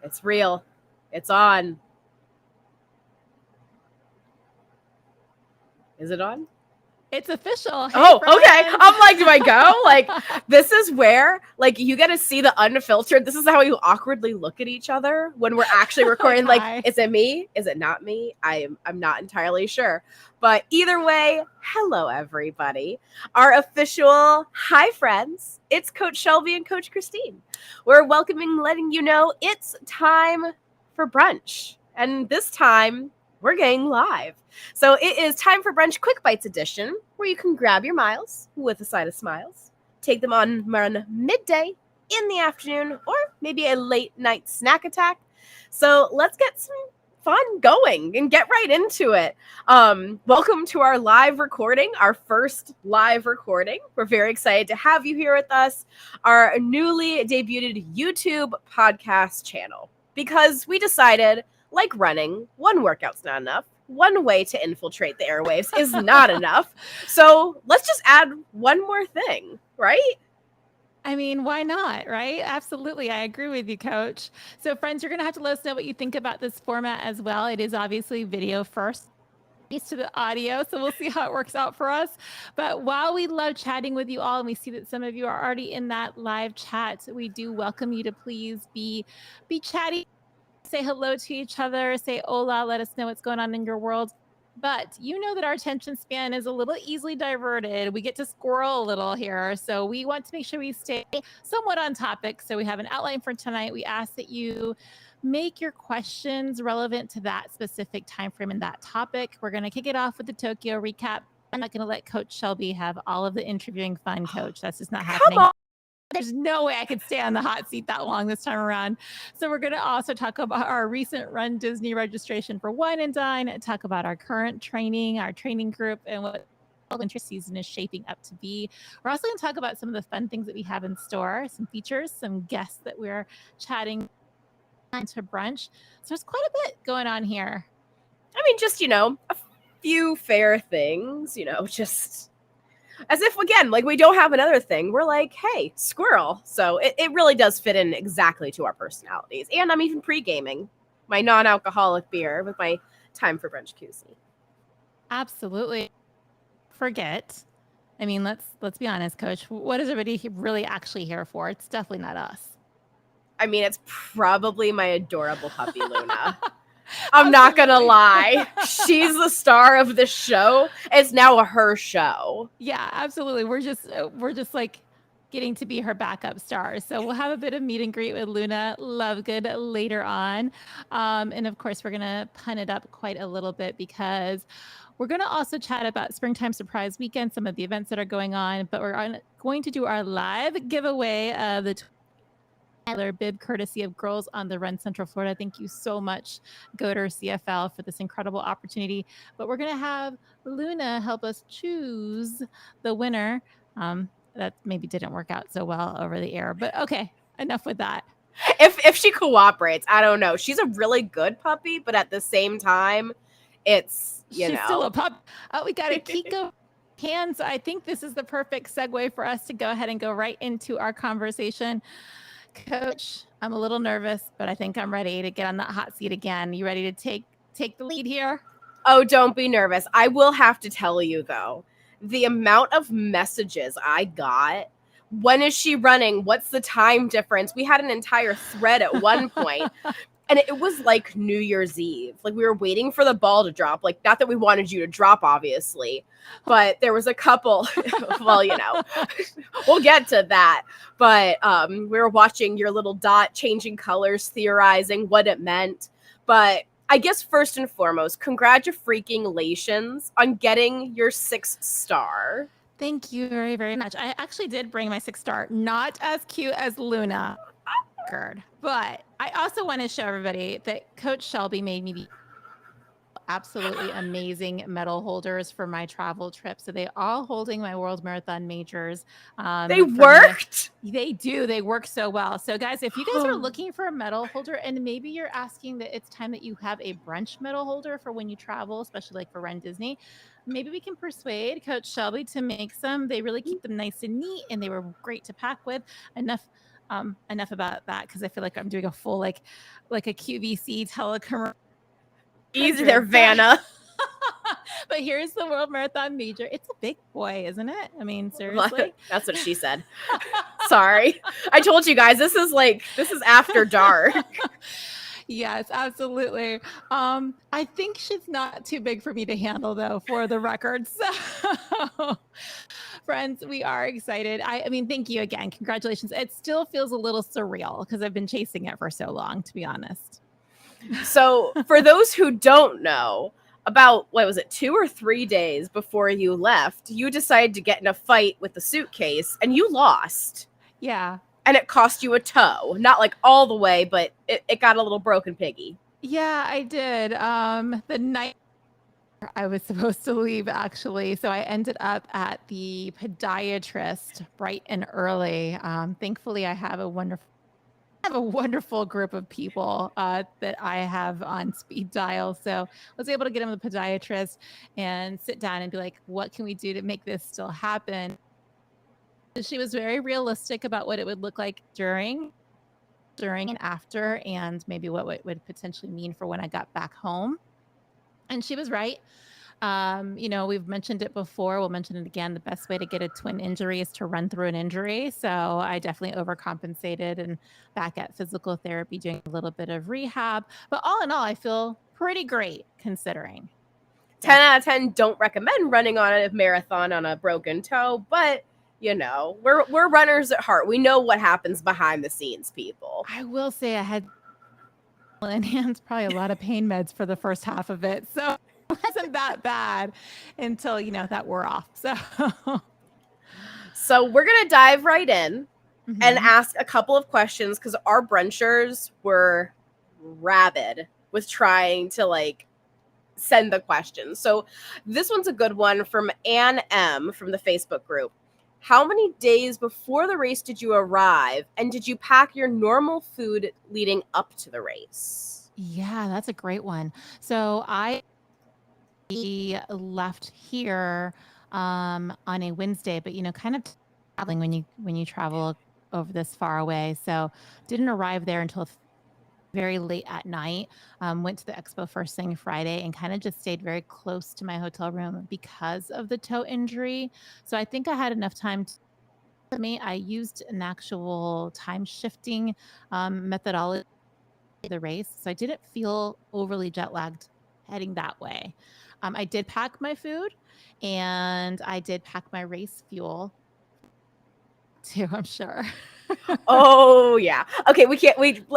It's real. It's on. Is it on? It's official. Hey, oh, friends. Okay. I'm like, do I go? Like, this is where, like, you get to see the unfiltered. This is how you awkwardly look at each other when we're actually recording. Like, is it me? Is it not me? I'm not entirely sure. But either way, hello, everybody. Our official hi, friends. It's Coach Shelby and Coach Christine. We're welcoming, letting you know it's time for brunch. And this time, we're getting live. So it is time for brunch quick bites edition, where you can grab your miles with a side of smiles, take them on midday, in the afternoon, or maybe a late night snack attack. So let's get some fun going and get right into it. Welcome to our live recording, our first live recording. We're very excited to have you here with us, our newly debuted YouTube podcast channel, because we decided, like running, one workout's not enough. One way to infiltrate the airwaves is not enough. So let's just add one more thing, right? I mean, why not, right? Absolutely. I agree with you, Coach. So, friends, you're going to have to let us know what you think about this format as well. It is obviously video first to the audio, so we'll see how it works out for us. But while we love chatting with you all, and we see that some of you are already in that live chat, we do welcome you to please be chatty. Say hello to each other, say hola, let us know what's going on in your world. But you know that our attention span is a little easily diverted. We get to squirrel a little here. So we want to make sure we stay somewhat on topic. So we have an outline for tonight. We ask that you make your questions relevant to that specific time frame and that topic. We're going to kick it off with the Tokyo recap. I'm not going to let Coach Shelby have all of the interviewing fun, Coach. That's just not happening. There's no way I could stay on the hot seat that long this time around. So we're going to also talk about our recent Run Disney registration for Wine and Dine, talk about our current training, our training group, and what winter season is shaping up to be. We're also going to talk about some of the fun things that we have in store, some features, some guests that we're chatting to brunch. So there's quite a bit going on here. I mean, just, a few fair things, just as if, again, like we don't have another thing. We're like, hey, squirrel. So it really does fit in exactly to our personalities. And I'm even pre-gaming my non-alcoholic beer with my time for brunch koozie. Absolutely. Forget. I mean, let's be honest, Coach. What is everybody really actually here for? It's definitely not us. I mean, it's probably my adorable puppy, Luna. I'm not going to lie. She's the star of the show. It's now her show. Yeah, absolutely. We're just like getting to be her backup star. So we'll have a bit of meet and greet with Luna Lovegood later on. And of course, we're going to pun it up quite a little bit because we're going to also chat about Springtime Surprise Weekend, some of the events that are going on, but we're going to do our live giveaway of the bib courtesy of Girls on the Run Central Florida. Thank you so much, Goater CFL, for this incredible opportunity. But we're going to have Luna help us choose the winner. That maybe didn't work out so well over the air, but okay, enough with that. If she cooperates, I don't know. She's a really good puppy, but at the same time, she's still a pup. Oh, we got a Kiko hands. I think this is the perfect segue for us to go ahead and go right into our conversation. Coach, I'm a little nervous, but I think I'm ready to get on that hot seat again. You ready to take the lead here? Oh, don't be nervous. I will have to tell you, though, the amount of messages I got. When is she running? What's the time difference? We had an entire thread at one point, and it was like New Year's Eve. Like, we were waiting for the ball to drop. Like, not that we wanted you to drop, obviously, but there was a couple. Well, we'll get to that. But we were watching your little dot changing colors, theorizing what it meant. But I guess first and foremost, congratulations on getting your 6th star. Thank you very, very much. I actually did bring my 6th star, not as cute as Luna. But I also want to show everybody that Coach Shelby made me absolutely amazing medal holders for my travel trip. So they all holding my World Marathon majors. They worked? They do. They work so well. So guys, if you guys are looking for a medal holder and maybe you're asking that it's time that you have a brunch medal holder for when you travel, especially like for Run Disney, maybe we can persuade Coach Shelby to make some. They really keep them nice and neat and they were great to pack with. Enough enough about that because I feel like I'm doing a full like a QVC telecommercial. Easy there, Vanna. But here's the World Marathon Major. It's a big boy, isn't it? I mean, seriously. That's what she said. Sorry. I told you guys, this is after dark. Yes, absolutely. I think she's not too big for me to handle, though, for the record. So, friends, we are excited. I mean, thank you again. Congratulations. It still feels a little surreal because I've been chasing it for so long, to be honest. So, for those who don't know, about, 2 or 3 days before you left, you decided to get in a fight with the suitcase and you lost. Yeah. And it cost you a toe. Not like all the way, but it got a little broken piggy. Yeah, I did. The night I was supposed to leave, actually. So I ended up at the podiatrist bright and early. Thankfully, I have a wonderful group of people that I have on speed dial. So I was able to get him the podiatrist and sit down and be like, what can we do to make this still happen? She was very realistic about what it would look like during and after, and maybe what it would potentially mean for when I got back home. And she was right. We've mentioned it before. We'll mention it again. The best way to get a twin injury is to run through an injury. So I definitely overcompensated and back at physical therapy, doing a little bit of rehab. But all in all, I feel pretty great considering. 10 out of 10 don't recommend running on a marathon on a broken toe, but we're runners at heart. We know what happens behind the scenes, people. I will say I had in hands probably a lot of pain meds for the first half of it. So it wasn't that bad until, that wore off. So we're going to dive right in and ask a couple of questions because our brunchers were rabid with trying to send the questions. So this one's a good one from Ann M from the Facebook group. How many days before the race did you arrive, and did you pack your normal food leading up to the race? Yeah, that's a great one. So I left here on a Wednesday, but kind of traveling when you travel over this far away. So didn't arrive there until very late at night. Went to the expo first thing Friday and kind of just stayed very close to my hotel room because of the toe injury. So I think I had enough time I used an actual time shifting methodology for the race. So I didn't feel overly jet lagged heading that way. I did pack my food and I did pack my race fuel too, I'm sure. Oh, yeah. Okay,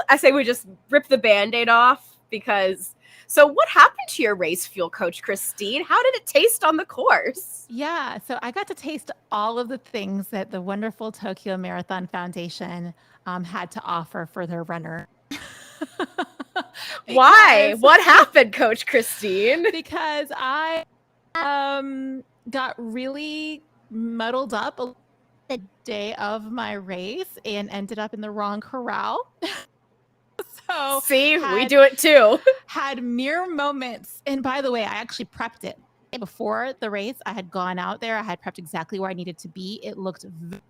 I say we just rip the Band-Aid off because... So what happened to your race fuel, Coach Christine? How did it taste on the course? Yeah, so I got to taste all of the things that the wonderful Tokyo Marathon Foundation had to offer for their runner. Why? What happened, Coach Christine? Because I got really muddled up the day of my race and ended up in the wrong corral. So see, we do it too. Had mere moments. And by the way, I actually prepped it before the race. I had gone out there. I had prepped exactly where I needed to be. It looked very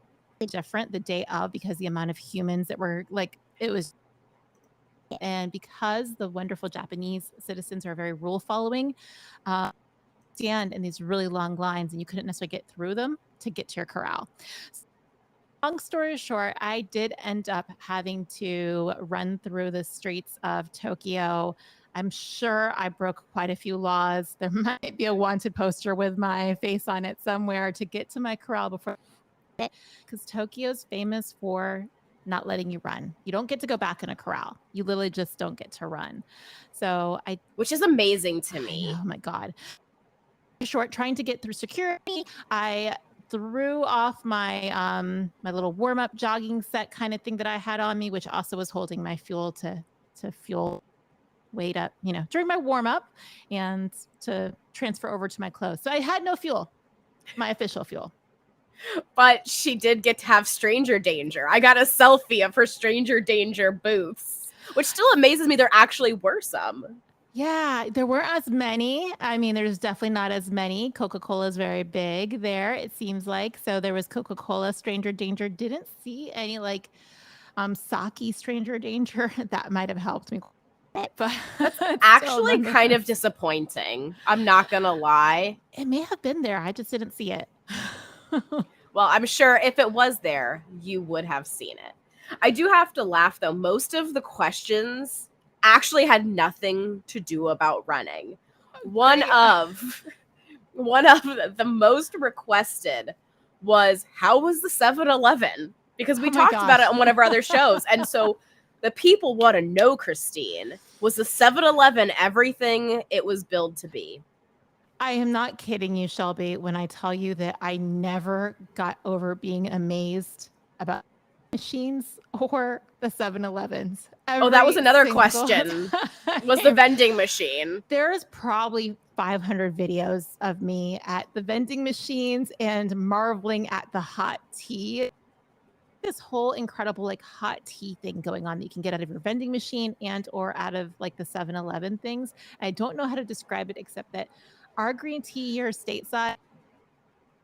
different the day of because the amount of humans that were it was. And because the wonderful Japanese citizens are very rule following, stand in these really long lines and you couldn't necessarily get through them to get to your corral. Long story short, I did end up having to run through the streets of Tokyo. I'm sure I broke quite a few laws. There might be a wanted poster with my face on it somewhere to get to my corral before, because Tokyo's famous for not letting you run. You don't get to go back in a corral. You literally just don't get to run. So which is amazing to me. Oh my God. Short, trying to get through security, I threw off my my little warm-up jogging set kind of thing that I had on me, which also was holding my fuel to fuel weight up, during my warm-up and to transfer over to my clothes. So I had no fuel, my official fuel. But she did get to have stranger danger. I got a selfie of her stranger danger booths, which still amazes me there actually were some. Yeah, there weren't as many. I mean, there's definitely not as many. Coca-Cola is very big there, it seems like. So there was Coca-Cola, stranger danger. Didn't see any Saki Stranger Danger, that might have helped me. But that's actually kind of disappointing. I'm not gonna lie. It may have been there. I just didn't see it. Well, I'm sure if it was there, you would have seen it. I do have to laugh though. Most of the questions actually had nothing to do about running. One of the most requested was, how was the 7-Eleven? Because we talked about it on one of our other shows. And so the people want to know, Christine, was the 7-Eleven everything it was billed to be? I am not kidding you, Shelby, when I tell you that I never got over being amazed about machines or the 7-Elevens. Oh, that was another question. Was the vending machine. There's probably 500 videos of me at the vending machines and marveling at the hot tea. This whole incredible like hot tea thing going on that you can get out of your vending machine and or out of like the 7-Eleven things. I don't know how to describe it except that our green tea here stateside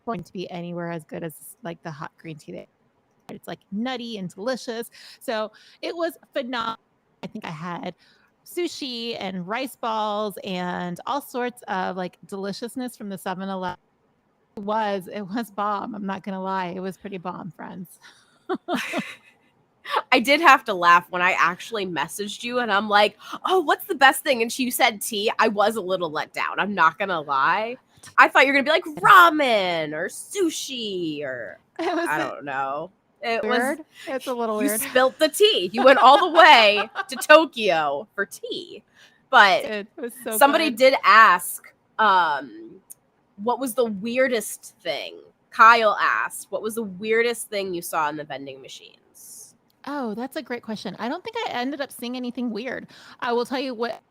going to be anywhere as good as like the hot green tea there. It's like nutty and delicious. So it was phenomenal. I think I had sushi and rice balls and all sorts of like deliciousness from the 7-Eleven. It was bomb. I'm not gonna lie. It was pretty bomb, friends. I did have to laugh when I actually messaged you and I'm like, oh, what's the best thing? And you said tea. I was a little let down. I'm not going to lie. I thought you were going to be like ramen or sushi or I don't know. It's a little weird. You spilt the tea. You went all the way to Tokyo for tea. But it was so somebody good. did ask, what was the weirdest thing? Kyle asked, what was the weirdest thing you saw in the vending machines? Oh, that's a great question. I don't think I ended up seeing anything weird. I will tell you what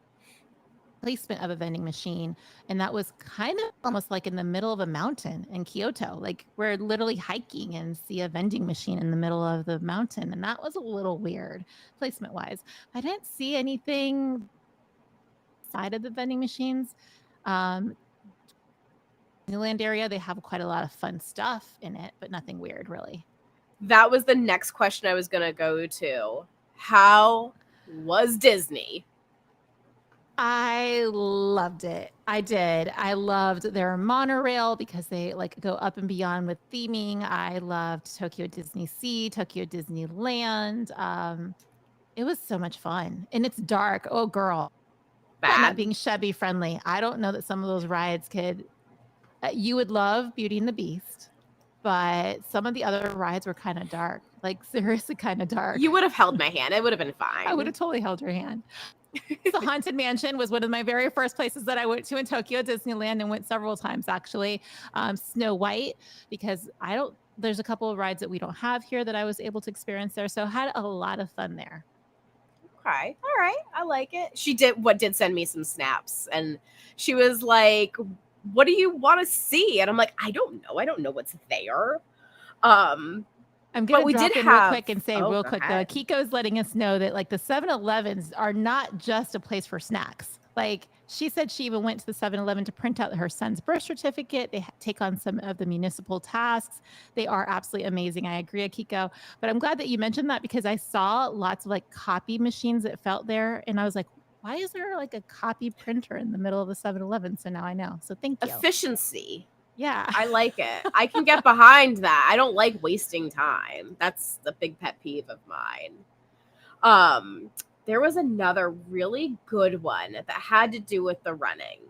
placement of a vending machine, and that was kind of almost like in the middle of a mountain in Kyoto. Like we're literally hiking and see a vending machine in the middle of the mountain, and that was a little weird placement wise. I didn't see anything side of the vending machines. Disneyland area, they have quite a lot of fun stuff in it, but nothing weird really. That was the next question I was going to go to. How was Disney? I loved it. I did. I loved their monorail because they like go up and beyond with theming. I loved Tokyo Disney Sea, Tokyo Disneyland. It was so much fun. And it's dark. Oh, girl. Bad. Not being Chevy friendly. I don't know that some of those rides could... you would love Beauty and the Beast, but some of the other rides were kind of dark. Like seriously kind of dark. You would have held my hand. It would have been fine. I would have totally held your hand. The Haunted Mansion was one of my very first places that I went to in Tokyo Disneyland and went several times actually. Snow White, because there's a couple of rides that we don't have here that I was able to experience there. So I had a lot of fun there. Okay. All right. I like it. She did send me some snaps and she was like, what do you want to see? And I'm like, I don't know. I don't know what's there. I'm going to drop in real quick and say real quick, though, Kiko's letting us know that like the 7-Elevens are not just a place for snacks. Like she said she even went to the 7-Eleven to print out her son's birth certificate. They take on some of the municipal tasks. They are absolutely amazing. I agree, Kiko. But I'm glad that you mentioned that because I saw lots of like copy machines that felt there. And I was like, why is there like a copy printer in the middle of the 7-Eleven? So now I know. So thank you. Efficiency. Yeah. I like it. I can get behind that. I don't like wasting time. That's the big pet peeve of mine. There was another really good one that had to do with the running.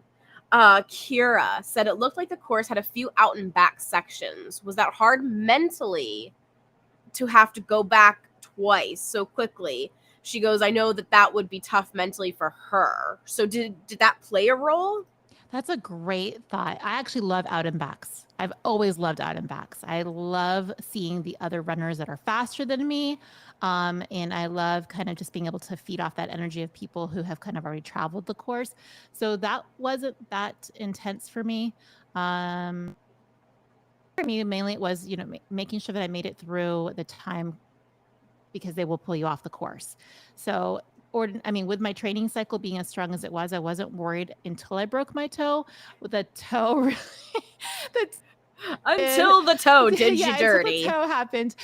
Kira said it looked like the course had a few out and back sections. Was that hard mentally to have to go back twice so quickly? She goes, I know that would be tough mentally for her. So did that play a role? That's a great thought. I actually love out and backs. I've always loved out and backs. I love seeing the other runners that are faster than me. And I love kind of just being able to feed off that energy of people who have kind of already traveled the course. So that wasn't that intense for me. For me, mainly it was, making sure that I made it through the time because they will pull you off the course. So with my training cycle being as strong as it was, I wasn't worried until I broke my toe. With the toe, Until the toe did yeah, you dirty. Until the toe happened.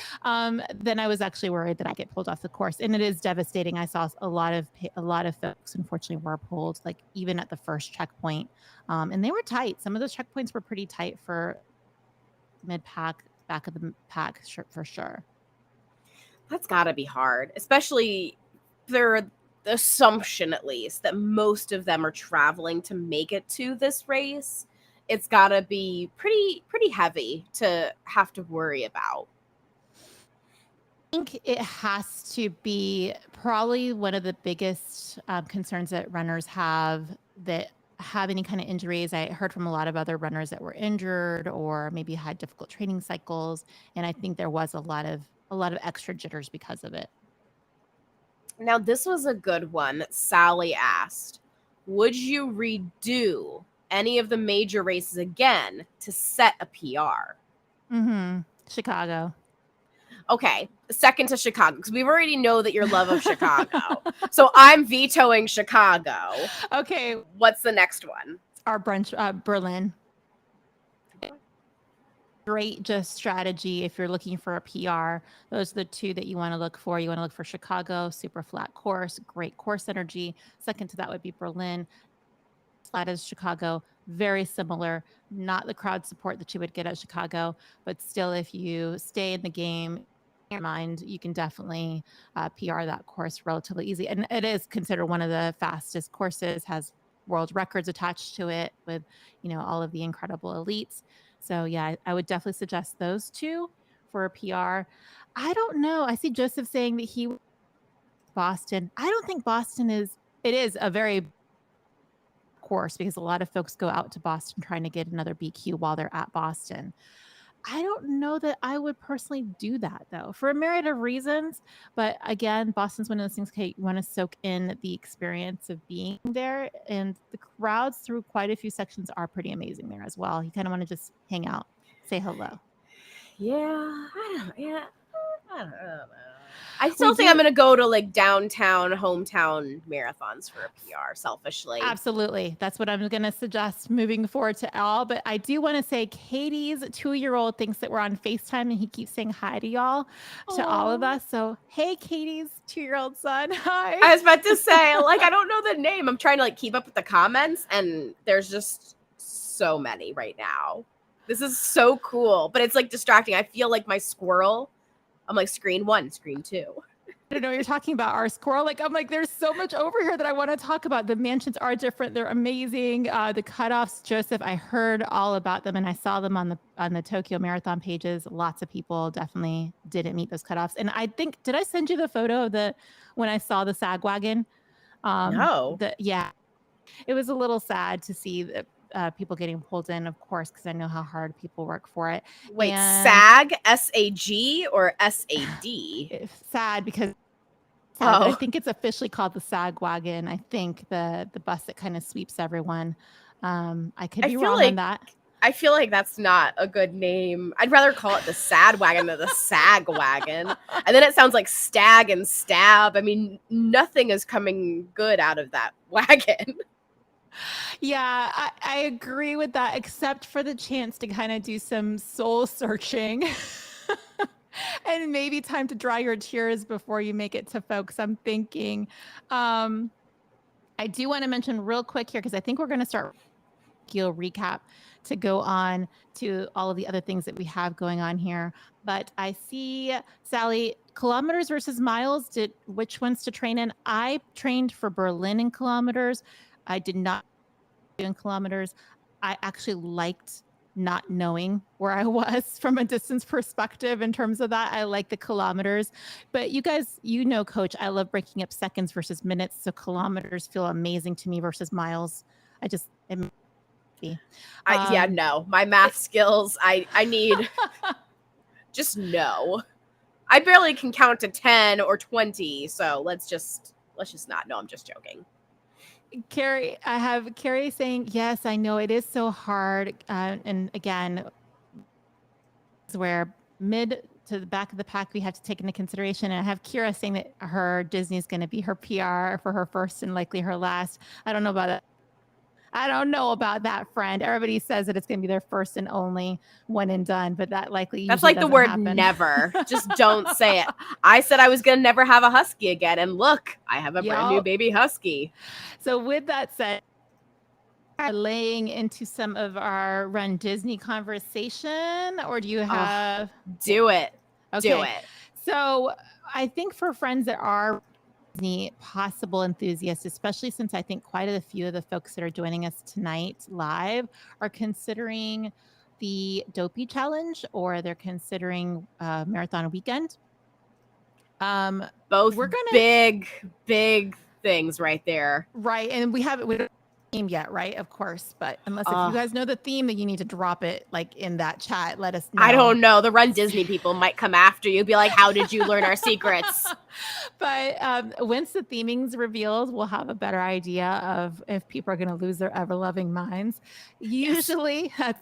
Then I was actually worried that I get pulled off the course, and it is devastating. I saw a lot of folks, unfortunately, were pulled, like even at the first checkpoint, and they were tight. Some of those checkpoints were pretty tight for mid pack, back of the pack, for sure. That's got to be hard, especially the assumption, at least, that most of them are traveling to make it to this race. It's got to be pretty heavy to have to worry about. I think it has to be probably one of the biggest concerns that runners have that have any kind of injuries. I heard from a lot of other runners that were injured or maybe had difficult training cycles, and I think there was a lot of extra jitters because of it. Now, this was a good one that Sally asked. Would you redo any of the major races again to set a PR? Chicago. Okay, second to Chicago, because we already know that your love of Chicago. So I'm vetoing Chicago. Okay. What's the next one? Our BRUNch, Berlin. Great just strategy if you're looking for a PR. Those are the two that you want to look for. You want to look for Chicago, super flat course, great course energy. Second to that would be Berlin. Flat as Chicago, very similar, not the crowd support that you would get at Chicago, but still, if you stay in the game, in your mind, you can definitely PR that course relatively easy. And it is considered one of the fastest courses, has world records attached to it with, all of the incredible elites. So yeah, I would definitely suggest those two for a PR. I don't know. I see Joseph saying that he Boston. I don't think Boston is. It is a very course because a lot of folks go out to Boston trying to get another BQ while they're at Boston. I don't know that I would personally do that though, for a myriad of reasons. But again, Boston's one of those things, okay, you want to soak in the experience of being there, and the crowds through quite a few sections are pretty amazing there as well. You kind of want to just hang out, say hello. Yeah, I don't know. I still think I'm going to go to like downtown, hometown marathons for a PR, selfishly. Absolutely. That's what I'm going to suggest moving forward to all. But I do want to say Katie's 2-year-old thinks that we're on FaceTime and he keeps saying hi to y'all, to all of us. So, hey, Katie's 2-year-old son. Hi. I was about to say, like, I don't know the name. I'm trying to like keep up with the comments, and there's just so many right now. This is so cool, but it's like distracting. I feel like my squirrel. I'm like screen 1, screen 2. I don't know what you're talking about. Our squirrel. Like, I'm like, there's so much over here that I want to talk about. The mansions are different. They're amazing. The cutoffs, Joseph, I heard all about them and I saw them on the Tokyo Marathon pages. Lots of people definitely didn't meet those cutoffs. And I think, did I send you the photo of when I saw the sag wagon? No. Yeah. It was a little sad to see that. People getting pulled in, of course, because I know how hard people work for it. Wait, SAG, SAG or SAD? Sad because I think it's officially called the Sag Wagon. I think the bus that kind of sweeps everyone. I could be wrong on that. I feel like that's not a good name. I'd rather call it the Sad Wagon than the Sag Wagon. And then it sounds like stag and stab. I mean, nothing is coming good out of that wagon. Yeah, I agree with that, except for the chance to kind of do some soul searching and maybe time to dry your tears before you make it to folks. I'm thinking. I do want to mention real quick here, because I think we're going to start recap to go on to all of the other things that we have going on here. But I see, Sally, kilometers versus miles, which ones to train in? I trained for Berlin in kilometers. I did not do in kilometers. I actually liked not knowing where I was from a distance perspective in terms of that. I like the kilometers. But you guys, Coach, I love breaking up seconds versus minutes. So kilometers feel amazing to me versus miles. No, my math skills, I need just no. I barely can count to 10 or 20, so let's just not. No, I'm just joking. Carrie, I have Carrie saying, yes, I know it is so hard. And again, where mid to the back of the pack we have to take into consideration. And I have Kira saying that her Disney is going to be her PR for her first and likely her last. I don't know about that. I don't know about that, friend. Everybody says that it's going to be their first and only one and done, but that likely That's usually like the doesn't word happen. never. Just don't say it. I said I was going to never have a husky again. And look, I have a brand new baby husky. So with that said, laying into some of our Run Disney conversation, or do you have? Do it. Okay. Do it. So I think for friends that are Disney possible enthusiasts, especially since I think quite a few of the folks that are joining us tonight live are considering the Dopey Challenge, or they're considering Marathon Weekend. Both big things right there. Right. And we don't theme yet, right? Of course. But unless if you guys know the theme, then you need to drop it like in that chat. Let us know. I don't know. The Run Disney people might come after you, be like, how did you learn our secrets? But once the theming's revealed, we'll have a better idea of if people are going to lose their ever-loving minds. Usually that's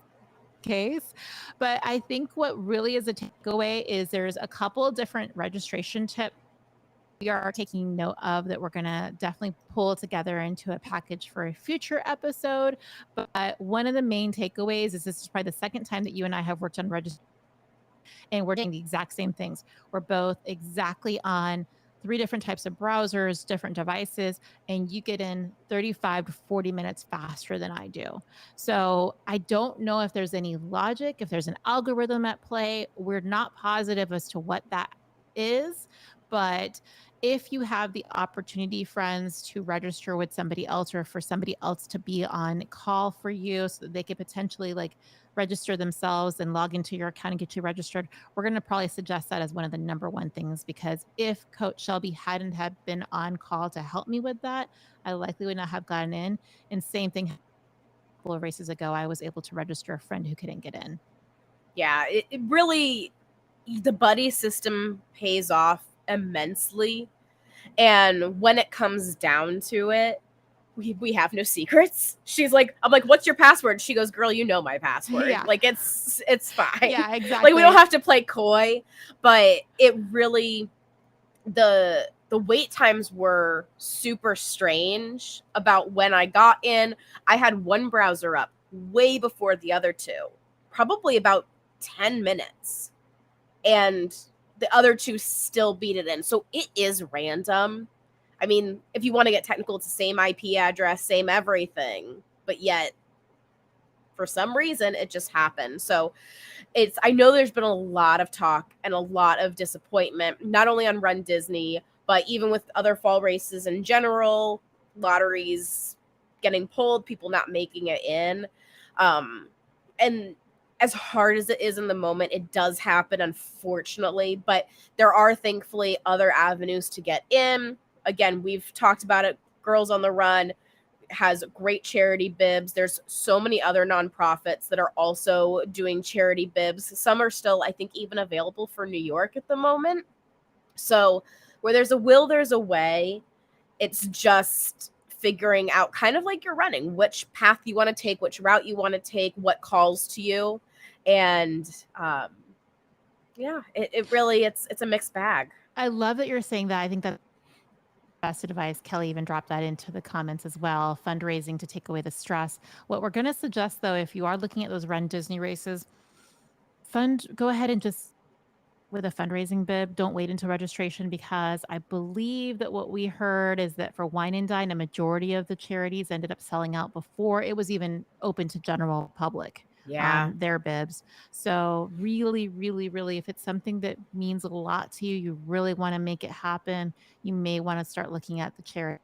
the case. But I think what really is a takeaway is there's a couple of different registration tips we are taking note of that we're going to definitely pull together into a package for a future episode. But one of the main takeaways is this is probably the second time that you and I have worked on registration, and we're doing the exact same things. We're both exactly on 3 different types of browsers, different devices, and you get in 35 to 40 minutes faster than I do. So I don't know if there's any logic, if there's an algorithm at play. We're not positive as to what that is, but if you have the opportunity, friends, to register with somebody else, or for somebody else to be on call for you so that they could potentially like register themselves and log into your account and get you registered, we're going to probably suggest that as one of the number one things, because if Coach Shelby hadn't have been on call to help me with that, I likely would not have gotten in. And same thing, a couple of races ago, I was able to register a friend who couldn't get in. Yeah, it really, the buddy system pays off immensely. And when it comes down to it, we have no secrets. She's like, I'm like, what's your password? She goes, girl, you know my password. Yeah. Like it's fine. Yeah, exactly. Like we don't have to play coy, but it really, the wait times were super strange about when I got in. I had one browser up way before the other two, probably about 10 minutes. And the other two still beat it in. So it is random. I mean, if you want to get technical, it's the same IP address, same everything, but yet for some reason it just happened. So I know there's been a lot of talk and a lot of disappointment, not only on Run Disney, but even with other fall races in general, lotteries getting pulled, people not making it in. And as hard as it is in the moment, it does happen, unfortunately, but there are thankfully other avenues to get in. Again, we've talked about it. Girls on the Run has great charity bibs. There's so many other nonprofits that are also doing charity bibs. Some are still, I think, even available for New York at the moment. So where there's a will, there's a way. It's just figuring out, kind of like you're running, which path you want to take, which route you want to take, what calls to you. And yeah, it really, it's a mixed bag. I love that you're saying that. I think that best advice. Kelly even dropped that into the comments as well. Fundraising to take away the stress. What we're going to suggest, though, if you are looking at those Run Disney races, go ahead and just with a fundraising bib. Don't wait until registration, because I believe that what we heard is that for Wine and Dine, a majority of the charities ended up selling out before it was even open to general public. Yeah. Their bibs. So really, really, really, if it's something that means a lot to you, you really want to make it happen, you may want to start looking at the charity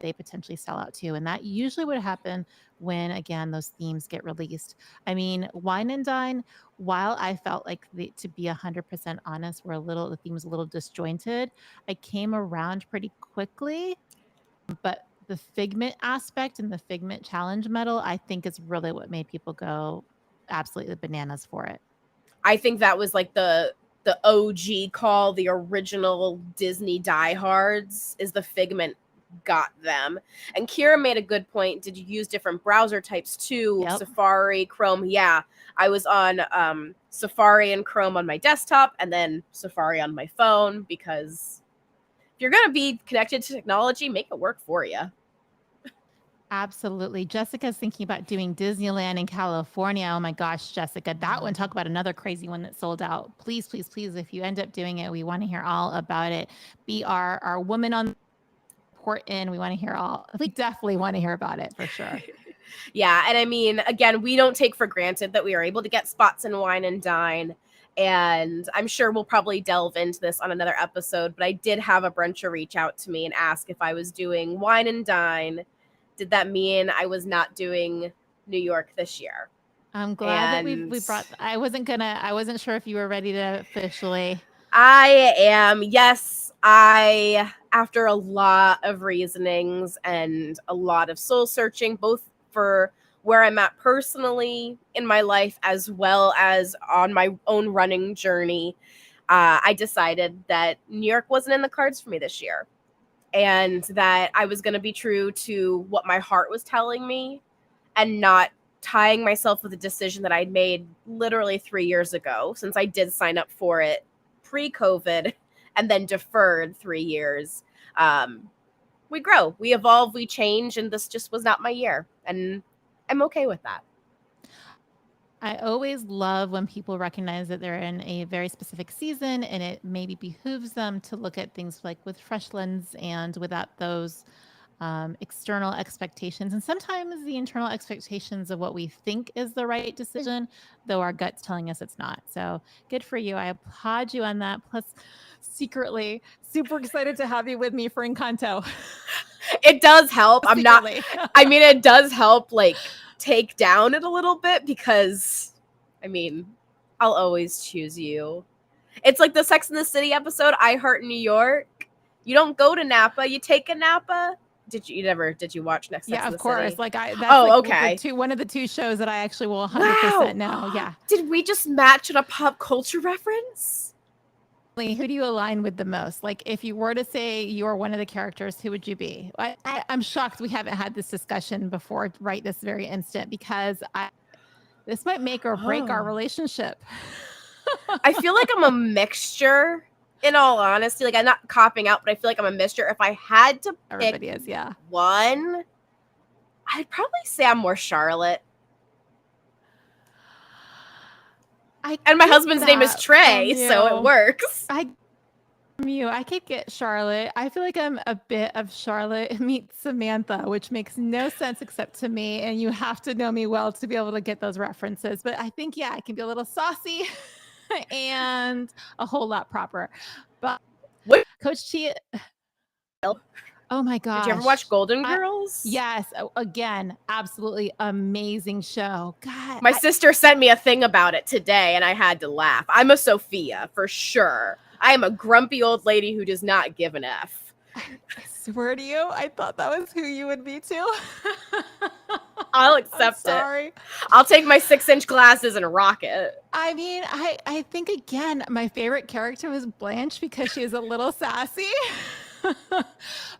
they potentially sell out to. And that usually would happen when, again, those themes get released. I mean, Wine and Dine, while I felt like to be 100% honest, the theme was a little disjointed, I came around pretty quickly. But the Figment aspect and the Figment challenge medal, I think is really what made people go absolutely bananas for it. I think that was like the OG call, the original Disney diehards, is the Figment got them. And Kira made a good point. Did you use different browser types too? Yep. Safari, Chrome? Yeah, I was on Safari and Chrome on my desktop, and then Safari on my phone, because if you're going to be connected to technology, make it work for you. Absolutely. Jessica's thinking about doing Disneyland in California. Oh my gosh, Jessica, that one, talk about another crazy one that sold out. Please, please, please, if you end up doing it, we want to hear all about it. Be our woman on port in. We want to hear all. We definitely want to hear about it for sure. Yeah. And I mean, again, we don't take for granted that we are able to get spots in Wine and Dine. And I'm sure we'll probably delve into this on another episode, but I did have a bruncher reach out to me and ask if I was doing Wine and Dine. Did that mean I was not doing New York this year? I'm glad that we brought. I wasn't sure if you were ready to officially. I am. Yes, after a lot of reasonings and a lot of soul searching, both for where I'm at personally in my life as well as on my own running journey, I decided that New York wasn't in the cards for me this year, and that I was going to be true to what my heart was telling me and not tying myself with a decision that I'd made literally 3 years ago, since I did sign up for it pre-COVID and then deferred 3 years. We grow, we evolve, we change, and this just was not my year. And I'm okay with that. I always love when people recognize that they're in a very specific season and it maybe behooves them to look at things like with fresh lens and without those external expectations. And sometimes the internal expectations of what we think is the right decision, though our gut's telling us it's not. So good for you. I applaud you on that. Plus, secretly, super excited to have you with me for Encanto. It does help. I'm not, I mean, it does help like take down it a little bit because, I mean, I'll always choose you. It's like the Sex and the City episode, I Heart New York. You don't go to Napa, you take a Napa. Did you watch Sex Yeah, and of the course. City? Like that's okay. One of the two shows that I actually will 100% know. Yeah. Did we just match on a pop culture reference? Who do you align with the most? Like, if you were to say you're one of the characters, who would you be? I'm shocked we haven't had this discussion before right this very instant, because this might make or break our relationship. I feel like I'm a mixture, in all honesty. Like, I'm not copping out, but I feel like I'm a mixture. If I had to pick one, I'd probably say I'm more Charlotte. And my husband's name is Trey, so it works. I could get Charlotte. I feel like I'm a bit of Charlotte meets Samantha, which makes no sense except to me. And you have to know me well to be able to get those references. But I think, I can be a little saucy and a whole lot proper. But Coach T. Oh my gosh. Did you ever watch Golden Girls? Yes. Again, absolutely amazing show. God. My sister sent me a thing about it today and I had to laugh. I'm a Sophia for sure. I am a grumpy old lady who does not give an F. I swear to you, I thought that was who you would be too. I'll accept it. I'll take my 6-inch glasses and rock it. I mean, I think, again, my favorite character was Blanche because she is a little sassy.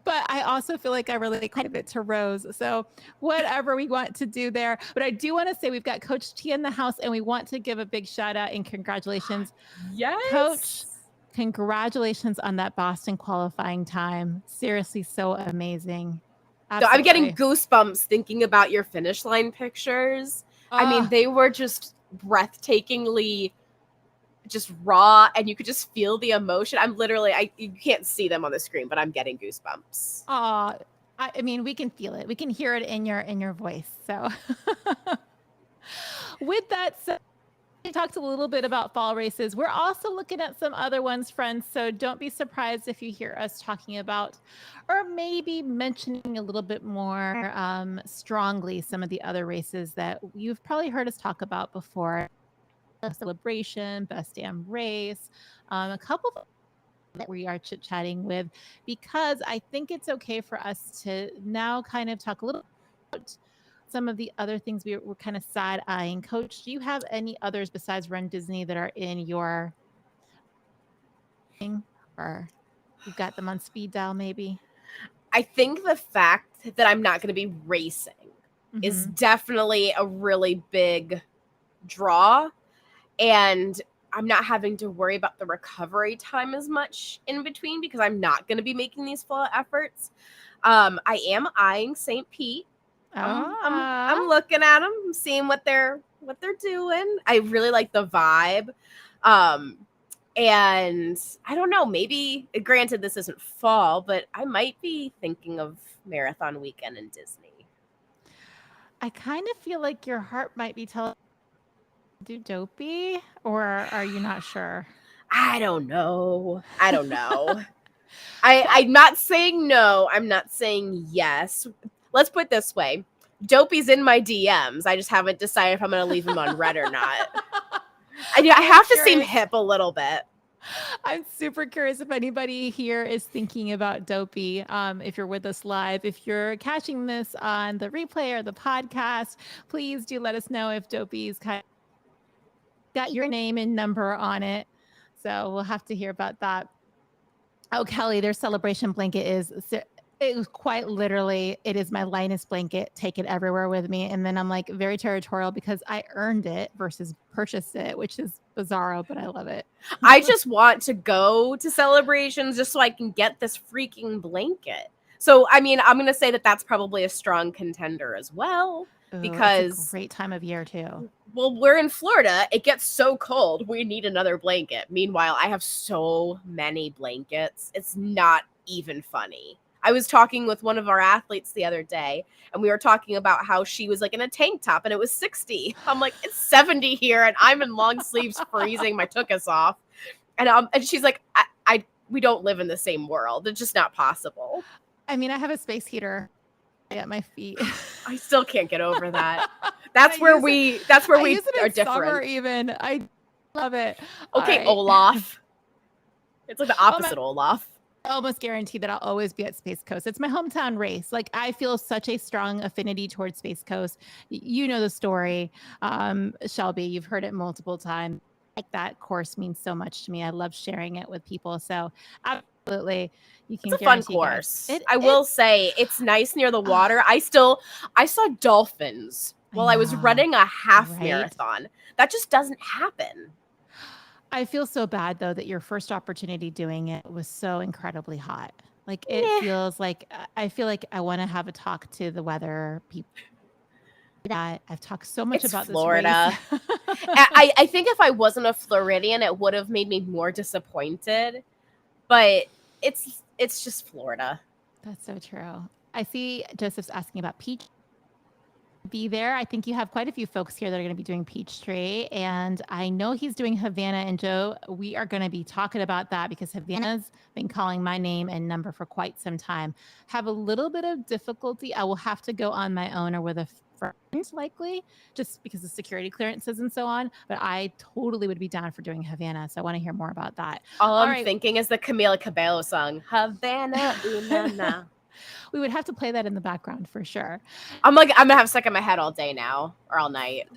But I also feel like I relate quite a bit to Rose. So whatever we want to do there. But I do want to say we've got Coach T in the house, and we want to give a big shout out and congratulations. Yes. Coach, congratulations on that Boston qualifying time. Seriously, so amazing. Absolutely. I'm getting goosebumps thinking about your finish line pictures. I mean, they were just breathtakingly just raw, and you could just feel the emotion. I'm literally, you can't see them on the screen, but I'm getting goosebumps. I mean, we can feel it. We can hear it in your voice. So with that said, we talked a little bit about fall races. We're also looking at some other ones, friends. So don't be surprised if you hear us talking about, or maybe mentioning a little bit more strongly, some of the other races that you've probably heard us talk about before. Celebration, Best Damn Race, a couple that we are chit-chatting with, because I think it's okay for us to now kind of talk a little about some of the other things we're kind of side-eyeing. Coach, do you have any others besides Run Disney that are in your thing, or you've got them on speed dial maybe? I think the fact that I'm not going to be racing is definitely a really big draw. And I'm not having to worry about the recovery time as much in between because I'm not going to be making these full efforts. I am eyeing St. Pete. I'm looking at them, I'm seeing what they're doing. I really like the vibe. And I don't know, maybe, granted this isn't fall, but I might be thinking of marathon weekend in Disney. I kind of feel like your heart might be telling you to do Dopey, or are you not sure? I don't know. I'm not saying no. I'm not saying yes. Let's put it this way. Dopey's in my DMs. I just haven't decided if I'm going to leave him on red or not. I have to seem hip a little bit. I'm super curious if anybody here is thinking about Dopey. If you're with us live, if you're catching this on the replay or the podcast, please do let us know if Dopey's got your name and number on it. So we'll have to hear about that. Oh, Kelly, their celebration blanket it was quite literally, it is my Linus blanket. Take it everywhere with me. And then I'm like very territorial because I earned it versus purchased it, which is bizarro, but I love it. I just want to go to celebrations just so I can get this freaking blanket. So, I mean, I'm going to say that that's probably a strong contender as well. Because it's a great time of year too. Well, we're in Florida. It gets so cold. We need another blanket. Meanwhile, I have so many blankets. It's not even funny. I was talking with one of our athletes the other day, and we were talking about how she was like in a tank top and it was 60. I'm like, it's 70 here, and I'm in long sleeves freezing. My tuchus off. And she's like, we don't live in the same world. It's just not possible. I mean, I have a space heater at my feet. I still can't get over that. That's where we are different. Summer even. I love it. Okay, right. Olaf. It's like the opposite Olaf. I almost guarantee that I'll always be at Space Coast. It's my hometown race. Like, I feel such a strong affinity towards Space Coast. You know the story, Shelby. You've heard it multiple times. Like, that course means so much to me. I love sharing it with people. So absolutely, you can. It's a fun course. I will say it's nice near the water. I saw dolphins while I was running a half marathon. That just doesn't happen. I feel so bad though that your first opportunity doing it was so incredibly hot. Like, it feels like, I feel like I want to have a talk to the weather people. That I've talked so much about Florida. This race. I think if I wasn't a Floridian, it would have made me more disappointed. But it's just Florida. That's so true. I see Joseph's asking about peach. Be there. I think you have quite a few folks here that are going to be doing Peachtree, and I know he's doing Havana. And Joe, we are going to be talking about that because Havana's been calling my name and number for quite some time. Have a little bit of difficulty. I will have to go on my own or with a friend, likely, just because of security clearances and so on. But I totally would be down for doing Havana, so I want to hear more about that. All I'm thinking is the Camila Cabello song, Havana, ooh, na, na. We would have to play that in the background for sure. I'm gonna have stuck in my head all day now or all night.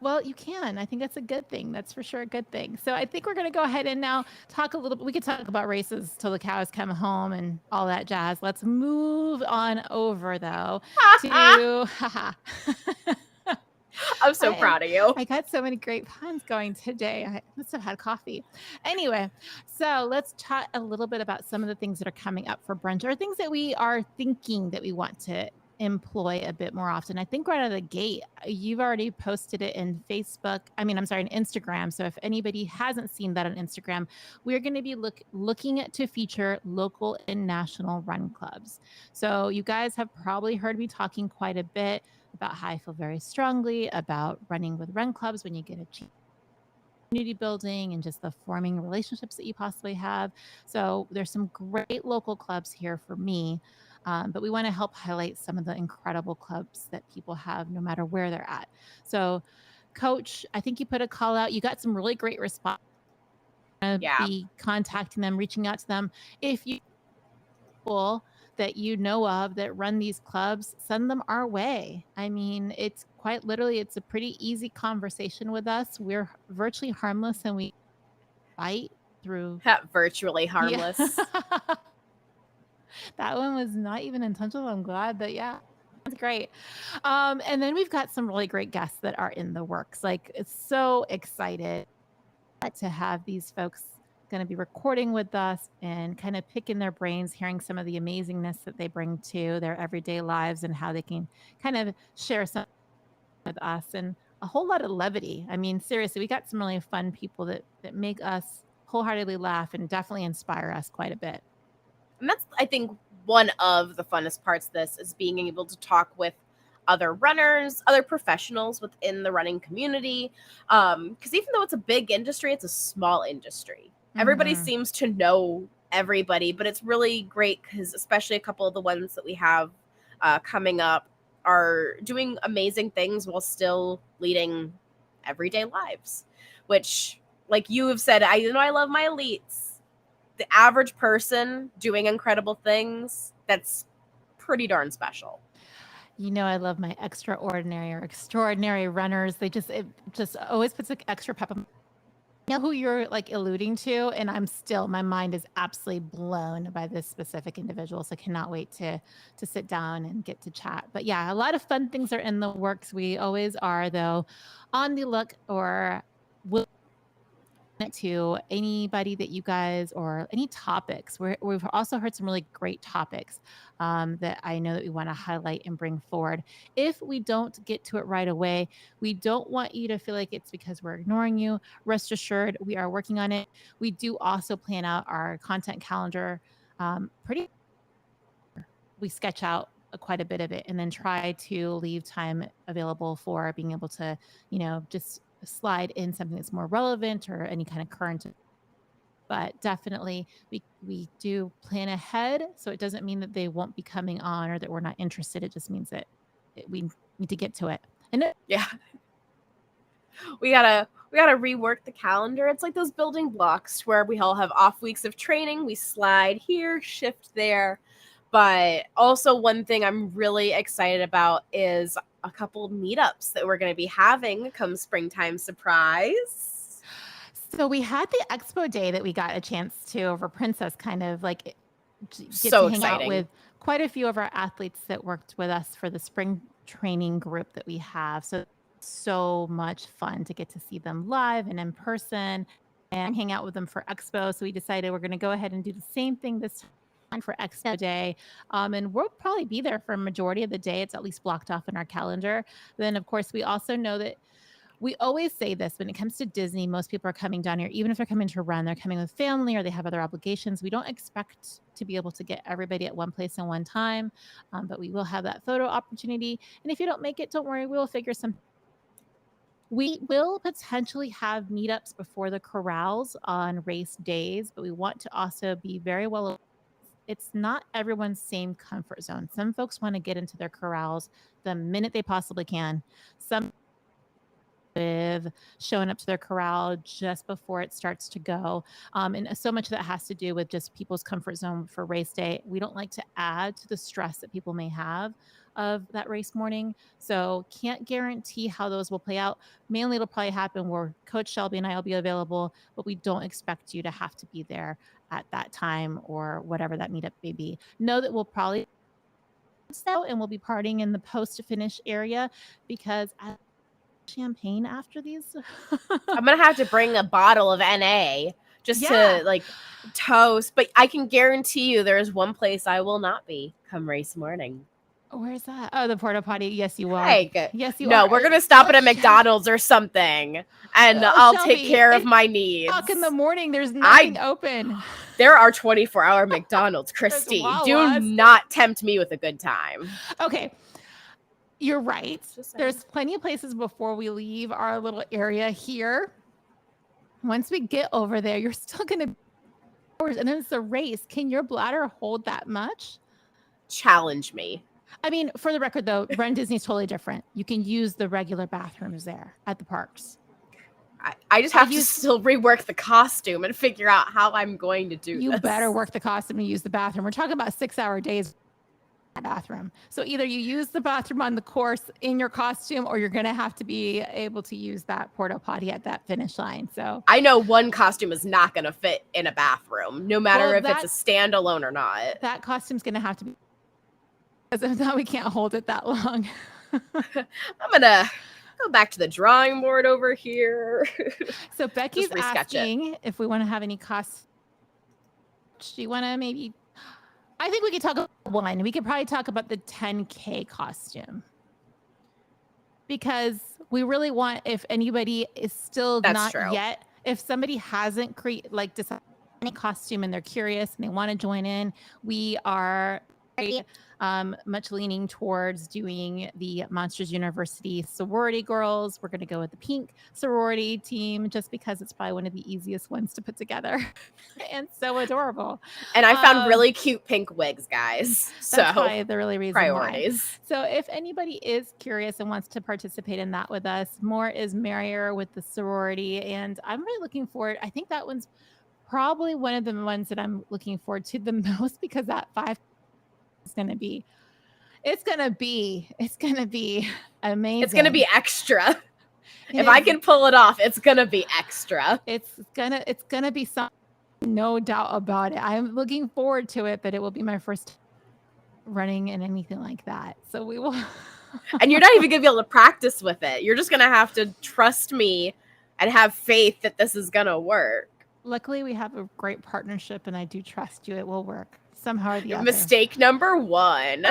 Well, you can. I think that's a good thing. That's for sure a good thing. So I think we're going to go ahead and now talk a little bit. We could talk about races till the cows come home and all that jazz. Let's move on over though to I'm so proud of you. I got so many great puns going today. I must have had coffee. Anyway, so let's chat a little bit about some of the things that are coming up for brunch or things that we are thinking that we want to employ a bit more often. I think right out of the gate, you've already posted it in Facebook. In Instagram. So if anybody hasn't seen that on Instagram, we're going to be looking to feature local and national run clubs. So you guys have probably heard me talking quite a bit about how I feel very strongly about running with run clubs when you get a community building and just the forming relationships that you possibly have. So there's some great local clubs here for me, but we want to help highlight some of the incredible clubs that people have no matter where they're at. So Coach, I think you put a call out. You got some really great response. Be contacting them, reaching out to them. If you that you know of that run these clubs, send them our way. I mean, it's quite literally, it's a pretty easy conversation with us. We're virtually harmless and we fight through. Virtually harmless. Yeah. That one was not even intentional. I'm glad that, that's great. And then we've got some really great guests that are in the works. Like, it's so excited to have these folks going to be recording with us and kind of picking their brains, hearing some of the amazingness that they bring to their everyday lives and how they can kind of share some with us, and a whole lot of levity. I mean, seriously, we got some really fun people that make us wholeheartedly laugh and definitely inspire us quite a bit. And that's, I think, one of the funnest parts of this is being able to talk with other runners, other professionals within the running community. Because even though it's a big industry, it's a small industry. Everybody seems to know everybody, but it's really great because especially a couple of the ones that we have coming up are doing amazing things while still leading everyday lives, which, like you have said, I love my elites. The average person doing incredible things, that's pretty darn special. I love my extraordinary or extraordinary runners. It just always puts an extra pep in. I know who you're like alluding to, and my mind is absolutely blown by this specific individual. So I cannot wait to sit down and get to chat. But yeah, a lot of fun things are in the works. We always are, though, on the look or will to anybody that you guys or any topics. We've also heard some really great topics that I know that we want to highlight and bring forward. If we don't get to it right away, we don't want you to feel like it's because we're ignoring you. Rest assured, we are working on it. We do also plan out our content calendar pretty. We sketch out quite a bit of it and then try to leave time available for being able to, just slide in something that's more relevant or any kind of current. But definitely we do plan ahead. So it doesn't mean that they won't be coming on or that we're not interested. It just means that we need to get to it. And yeah, we gotta rework the calendar. It's like those building blocks where we all have off weeks of training. We slide here, shift there. But also one thing I'm really excited about is a couple meetups that we're going to be having come springtime. Surprise. So we had the expo day that we got a chance to over Princess kind of like get so to hang exciting. out with quite a few of our athletes that worked with us for the spring training group that we have. So much fun to get to see them live and in person and hang out with them for expo. So we decided we're going to go ahead and do the same thing this time for expo day. And we'll probably be there for a majority of the day. It's at least blocked off in our calendar. Then, of course, we also know that we always say this when it comes to Disney, most people are coming down here, even if they're coming to run, they're coming with family or they have other obligations. We don't expect to be able to get everybody at one place in one time, but we will have that photo opportunity. And if you don't make it, don't worry, we'll figure something. We will potentially have meetups before the corrals on race days, but we want to also be very well. It's not everyone's same comfort zone. Some folks want to get into their corrals the minute they possibly can. Some with showing up to their corral just before it starts to go. And so much of that has to do with just people's comfort zone for race day. We don't like to add to the stress that people may have of that race morning. So can't guarantee how those will play out. Mainly it'll probably happen where Coach Shelby and I will be available, but we don't expect you to have to be there at that time or whatever that meetup may be. Know that we'll probably and we'll be partying in the post-finish area because champagne after these. I'm gonna have to bring a bottle of NA just to like toast, but I can guarantee you there is one place I will not be come race morning. Where's that? Oh, the porta potty. Yes, you are. Yes, you are. No, we're gonna stop at a McDonald's or something, and I'll Shelby, take care of my needs. In the morning, there's nothing open. There are 24-hour McDonald's, Christine. Do not tempt me with a good time. Okay. You're right. There's plenty of places before we leave our little area here. Once we get over there, you're still going to and then it's a race. Can your bladder hold that much? Challenge me. I mean, for the record, though, Run Disney's totally different. You can use the regular bathrooms there at the parks. I just have to still rework the costume and figure out how I'm going to do this. You better work the costume and use the bathroom. We're talking about 6-hour days. Bathroom. So either you use the bathroom on the course in your costume or you're going to have to be able to use that porta potty at that finish line. So I know one costume is not going to fit in a bathroom, no matter if it's a standalone or not. That costume's going to have to be, because if not, we can't hold it that long. I'm going to go back to the drawing board over here. So Becky's asking if we want to have any costs. Do you want to maybe? I think we could talk about one. We could probably talk about the 10K costume. Because we really want, if anybody is still not yet, if somebody hasn't decided any costume and they're curious and they want to join in, we are very much leaning towards doing the Monsters University sorority girls. We're going to go with the pink sorority team just because it's probably one of the easiest ones to put together and so adorable. And I found really cute pink wigs, guys. That's probably the really reason priorities. Why. So if anybody is curious and wants to participate in that with us, more is merrier with the sorority. And I'm really looking forward. I think that one's probably one of the ones that I'm looking forward to the most because that 5 is going to be, it's going to be amazing. It's going to be extra. If I can pull it off, it's going to be extra. It's going to be something, no doubt about it. I'm looking forward to it, but it will be my first running and anything like that. So we will. And you're not even going to be able to practice with it. You're just going to have to trust me and have faith that this is going to work. Luckily, we have a great partnership and I do trust you. It will work somehow or the other. Mistake number 1.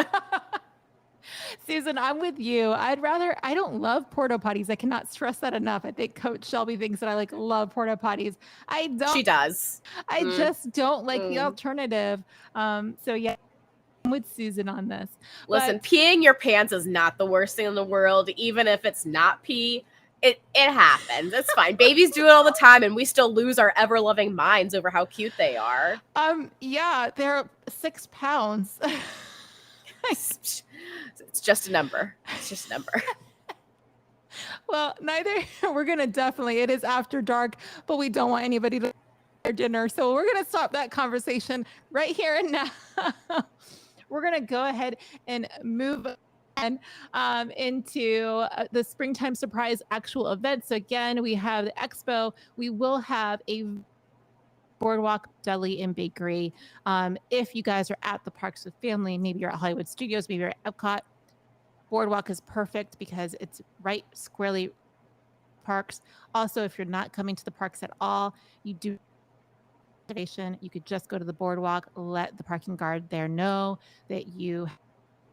Susan, I'm with you. I don't love porta potties. I cannot stress that enough. I think Coach Shelby thinks that I love porta potties. I don't. She does. I just don't like the alternative. So yeah, I'm with Susan on this. Listen, peeing your pants is not the worst thing in the world. Even if it's not pee, it happens. It's fine. Babies do it all the time, and we still lose our ever-loving minds over how cute they are. Yeah, they're 6 pounds. It's just a number. It's just a number. Well, we're going to definitely, it is after dark, but we don't want anybody to their dinner. So we're going to stop that conversation right here and now. We're going to go ahead and move into the Springtime Surprise actual event. So again, we have the expo. We will have a Boardwalk Deli and Bakery. If you guys are at the parks with family, maybe you're at Hollywood Studios, maybe you're at Epcot, Boardwalk is perfect because it's right squarely parks. Also, if you're not coming to the parks at all, you do reservation. You could just go to the Boardwalk, let the parking guard there know that you have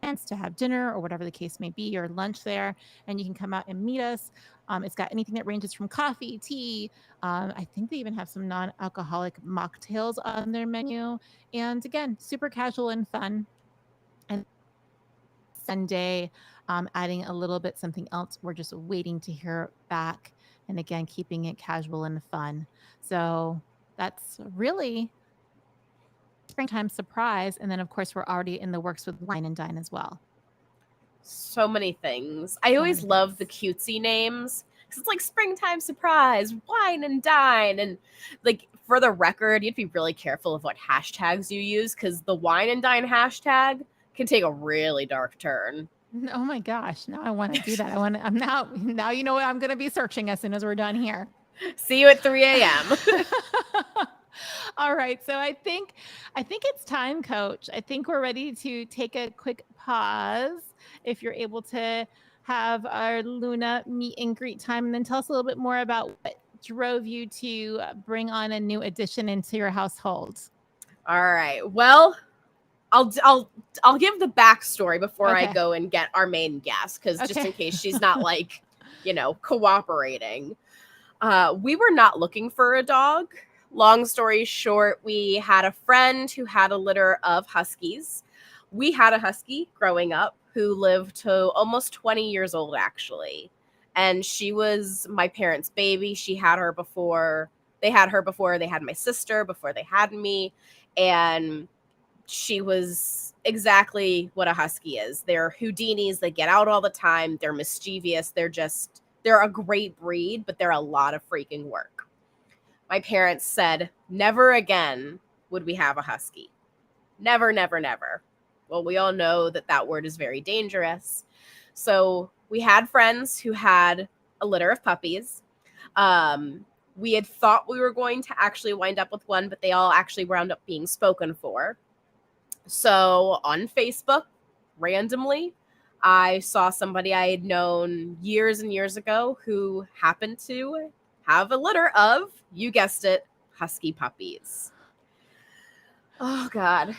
plans to have dinner or whatever the case may be, or lunch there, and you can come out and meet us. It's got anything that ranges from coffee, tea. I think they even have some non-alcoholic mocktails on their menu. And again, super casual and fun. And Sunday, adding a little bit something else. We're just waiting to hear back. And again, keeping it casual and fun. So that's really Springtime Surprise. And then, of course, we're already in the works with Wine and Dine as well. So many things. I always love the cutesy names because it's like Springtime Surprise, Wine and Dine. And like, for the record, you'd be really careful of what hashtags you use because the Wine and Dine hashtag can take a really dark turn. Oh my gosh. Now I want to do that. I'm now you know what I'm going to be searching as soon as we're done here. See you at 3 a.m. All right. So I think it's time, Coach. I think we're ready to take a quick pause. If you're able to have our Luna meet and greet time, and then tell us a little bit more about what drove you to bring on a new addition into your household. All right. Well, I'll give the backstory before I go and get our main guest, because just in case she's not cooperating. We were not looking for a dog. Long story short, we had a friend who had a litter of huskies. We had a husky growing up who lived to almost 20 years old, actually. And she was my parents' baby. She had her before they had my sister, before they had me. And she was exactly what a husky is. They're Houdinis. They get out all the time. They're mischievous. They're a great breed, but they're a lot of freaking work. My parents said, never again would we have a husky. Never, never, never. Well, we all know that word is very dangerous. So we had friends who had a litter of puppies. We had thought we were going to actually wind up with one, but they all actually wound up being spoken for. So on Facebook, randomly, I saw somebody I had known years and years ago who happened to have a litter of, you guessed it, husky puppies. Oh, God.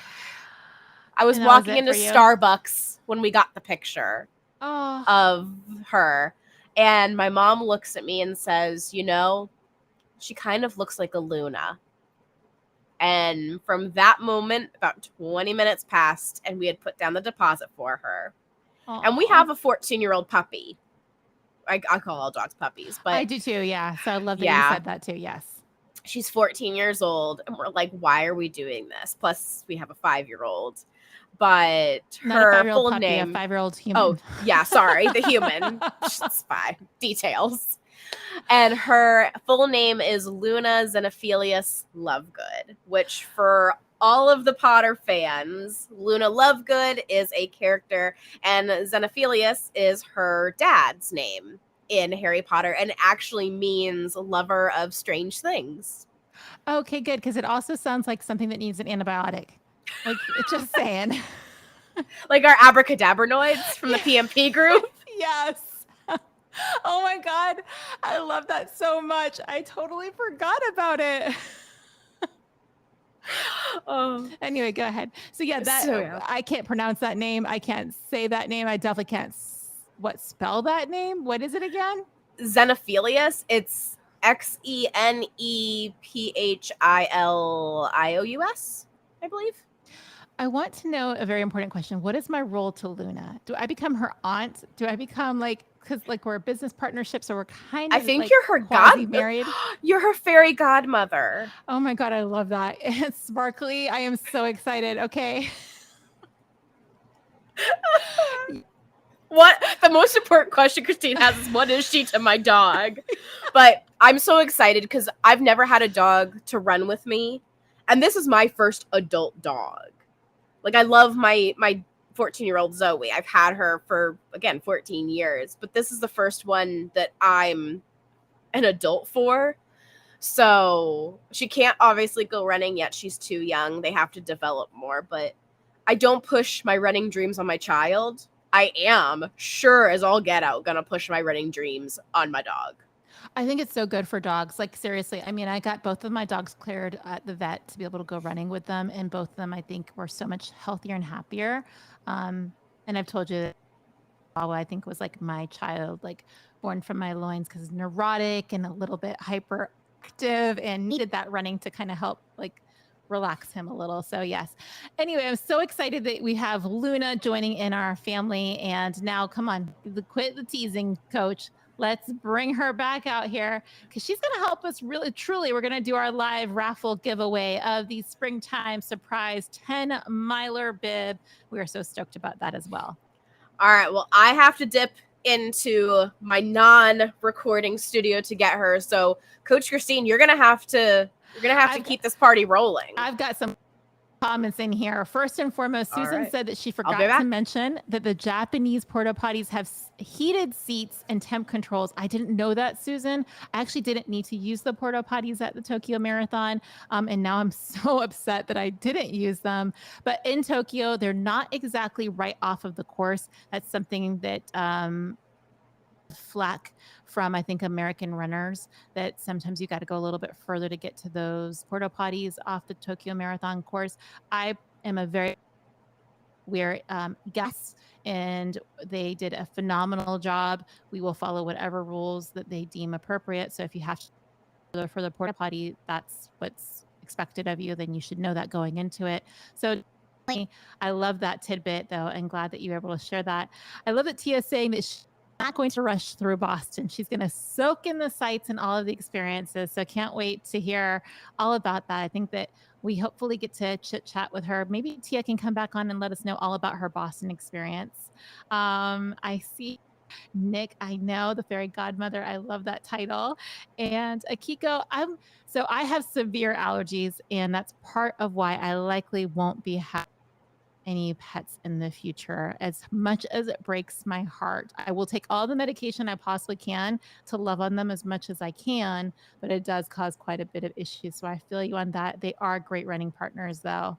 I was walking into Starbucks when we got the picture of her, and my mom looks at me and says, you know, she kind of looks like a Luna. And from that moment, about 20 minutes passed, and we had put down the deposit for her. Aww. And we have a 14-year-old puppy. I call all dogs puppies, but I do too, yeah. So I love that you said that too, yes. She's 14 years old, and we're like, why are we doing this? Plus, we have a 5-year-old. But not her a 5-year-old full puppy, name, a 5-year-old human. Oh, yeah, sorry, the human. It's fine. Details. And her full name is Luna Xenophilius Lovegood, which for all of the Potter fans, Luna Lovegood is a character, and Xenophilius is her dad's name in Harry Potter, and actually means lover of strange things. Okay, good, because it also sounds like something that needs an antibiotic. Like, it's just saying. Like our abracadabranoids from the PMP group? Yes. Oh my God. I love that so much. I totally forgot about it. Oh. Anyway, go ahead. So yeah, I can't pronounce that name. I can't say that name. I definitely can't spell that name. What is it again? Xenophilius. It's Xenephiilious, I believe. I want to know a very important question. What is my role to Luna? Do I become her aunt? Do I become because we're business partnerships, or we're kind of I think you're her married. You're her fairy godmother. Oh my God, I love that. It's sparkly. I am so excited. Okay. What the most important question Christine has is, what is she to my dog? But I'm so excited because I've never had a dog to run with me, and this is my first adult dog. Like, I love my 14-year-old Zoe. I've had her for, again, 14 years, but this is the first one that I'm an adult for. So she can't obviously go running yet. She's too young. They have to develop more, but I don't push my running dreams on my child. I am, sure as all get out, gonna push my running dreams on my dog. I think it's so good for dogs. Like, seriously, I mean, I got both of my dogs cleared at the vet to be able to go running with them. And both of them, I think, were so much healthier and happier. And I've told you, I think was like my child, like born from my loins, because neurotic and a little bit hyperactive and needed that running to kind of help like relax him a little. So yes. Anyway, I'm so excited that we have Luna joining in our family. And now, come on, quit the teasing, Coach. Let's bring her back out here, because she's going to help us really, truly. We're going to do our live raffle giveaway of the springtime surprise 10-miler bib. We are so stoked about that as well. All right. Well, I have to dip into my non-recording studio to get her. So, Coach Christine, you're going to have to keep this party rolling. I've got some comments in here. First and foremost, Susan said that she forgot to mention that the Japanese porta potties have heated seats and temp controls. I didn't know that, Susan. I actually didn't need to use the porta potties at the Tokyo Marathon. And now I'm so upset that I didn't use them. But in Tokyo, they're not exactly right off of the course. That's something that flack from, I think, American runners, that sometimes you got to go a little bit further to get to those porta potties off the Tokyo Marathon course. I am we're guests, and they did a phenomenal job. We will follow whatever rules that they deem appropriate. So if you have to go for the porta potty, that's what's expected of you, then you should know that going into it. So I love that tidbit, though, and glad that you were able to share that. I love that Tia's saying that she's not going to rush through Boston. She's going to soak in the sights and all of the experiences. So can't wait to hear all about that. I think that we hopefully get to chit chat with her. Maybe Tia can come back on and let us know all about her Boston experience. I see Nick, I know, the fairy godmother. I love that title. And Akiko, I have severe allergies, and that's part of why I likely won't be any pets in the future. As much as it breaks my heart, I will take all the medication I possibly can to love on them as much as I can, but it does cause quite a bit of issues. So I feel you on that. They are great running partners, though.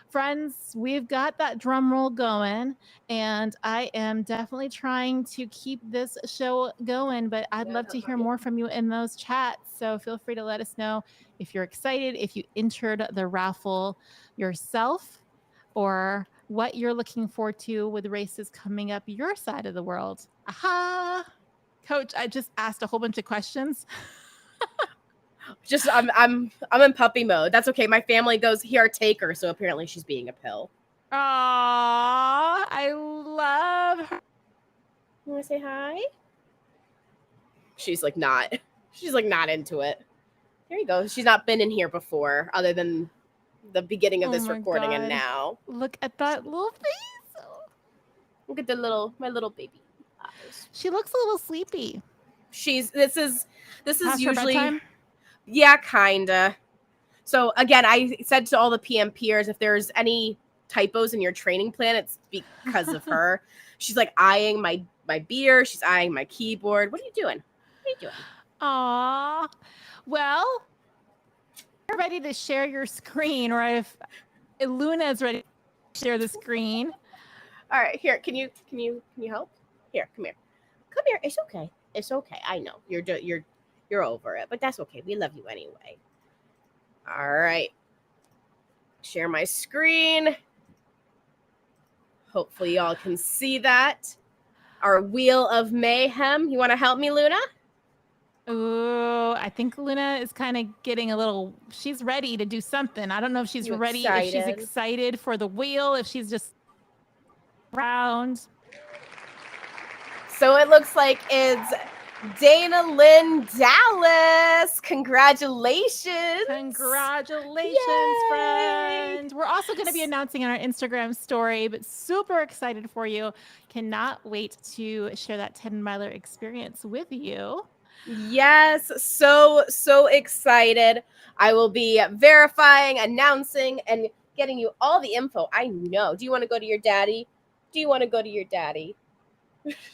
Friends, we've got that drum roll going, and I am definitely trying to keep this show going, but I'd love to hear more from you in those chats. So feel free to let us know if you're excited, if you entered the raffle yourself, or what you're looking forward to with races coming up your side of the world. Aha! Coach, I just asked a whole bunch of questions. Just I'm in puppy mode. That's okay. My family goes, here, take her. So apparently she's being a pill. Aww, I love her. You want to say hi? She's like not into it. There you go. She's not been in here before, other than the beginning of this recording. God. And now look at that little face. Look at my little baby eyes. She looks a little sleepy. This is usually bedtime? Yeah, kinda. So again, I said to all the PMPers, if there's any typos in your training plan, it's because of her. She's like eyeing my beer. She's eyeing my keyboard. What are you doing? Aw. Well, you're ready to share your screen, or if Luna is ready to share the screen. All right, here. Can you help? Here, come here. Come here. It's okay. It's okay. I know you're over it, but that's okay. We love you anyway. All right. Share my screen. Hopefully y'all can see that. Our wheel of mayhem. You want to help me, Luna? Ooh, I think Luna is kind of getting a little, she's ready to do something. I don't know if she's ready, if she's excited for the wheel, if she's just around. So it looks like it's Dana Lynn Dallas. Congratulations. Congratulations, Yay. Friend. We're also going to be announcing on our Instagram story, but super excited for you. Cannot wait to share that 10-miler experience with you. Yes, so excited. I will be verifying, announcing, and getting you all the info. I know. Do you want to go to your daddy?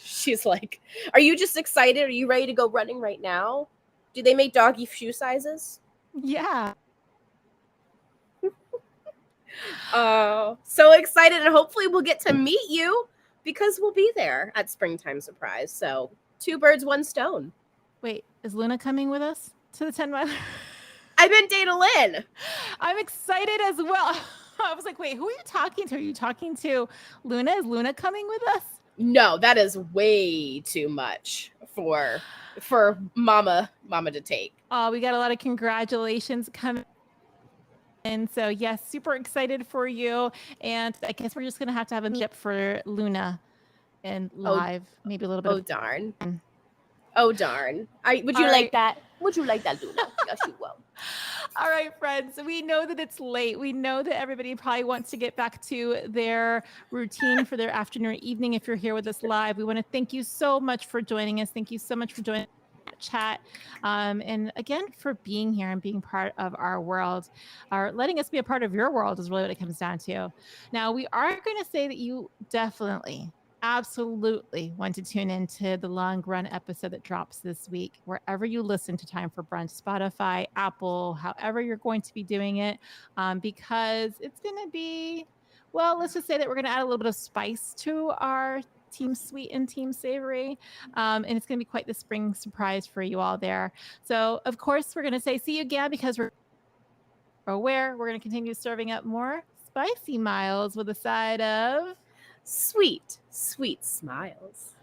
She's like, are you just excited? Are you ready to go running right now? Do they make doggy shoe sizes? Yeah. Oh, so excited. And hopefully we'll get to meet you because we'll be there at Springtime Surprise. So 2 birds, 1 stone. Wait, is Luna coming with us to the 10-miler? I meant Dana Lynn. I'm excited as well. I was like, wait, who are you talking to? Are you talking to Luna? Is Luna coming with us? No, that is way too much for mama to take. Oh, we got a lot of congratulations coming. And so, yes, super excited for you. And I guess we're just going to have a meetup for Luna and live, maybe a little bit. Oh, darn. Oh, darn. Would you like that? Would you like that, Luna? Yes, you will. All right, friends. We know that it's late. We know that everybody probably wants to get back to their routine for their afternoon or evening. If you're here with us live, we want to thank you so much for joining us. Thank you so much for joining the chat. And again, for being here and being part of our world, or letting us be a part of your world is really what it comes down to. Now, we are going to say that you definitely absolutely want to tune into the long run episode that drops this week, wherever you listen to Time for Brunch, Spotify, Apple, however you're going to be doing it, because it's going to be, well, let's just say that we're going to add a little bit of spice to our Team Sweet and Team Savory. And it's going to be quite the spring surprise for you all there. So, of course, we're going to say see you again because we're aware we're going to continue serving up more spicy miles with a side of sweet smiles.